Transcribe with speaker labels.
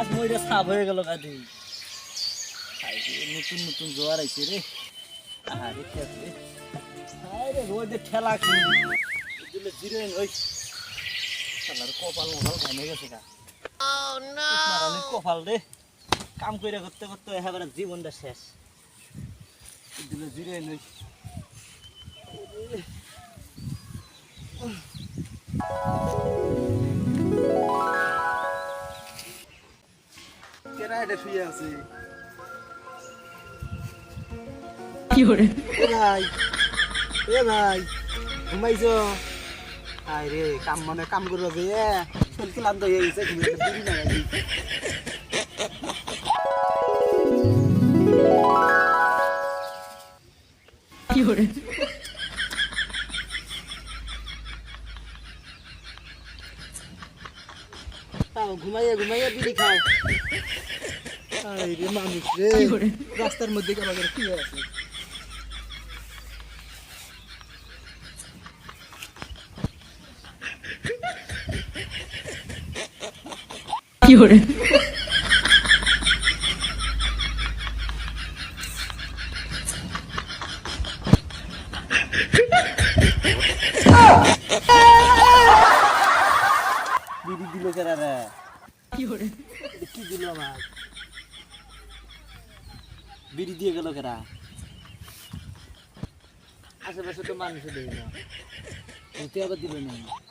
Speaker 1: মাছ মইরা সাপ হয়ে গেল কাদি নতুন নতুন জোয়ার আইছে রে আরে খেতে আরে রোদে ঠেলা কি দিলে জিরেন ওই শালার কপাল মোবাইল ভেঙে গেছে গা ও নো মারানি কপাল রে কাম কইরা করতে করতে এবারে জীবনটা শেষ দিলে জিরেন ওই কেরা এটা শুয়ে আছে কি করে ভাই ভাই ঘুমাইছো আরে কাম মানে কাম করবে যে শরীর ক্লান্ত হয়ে গেছে ঘুমিয়ে দিবি না কি করে ঘুমাইয়া ঘুমাইয়া বিড়ি খায় আরে মানুষ রে রাস্তার মধ্যে কেন কি আছে কি করে বিড়ি দিল কেরা রে কি করে কি দিল আমার বিড়ি দিয়ে গেল কেরা আশেপাশে তো মানুষ দেখি না আবার দিল না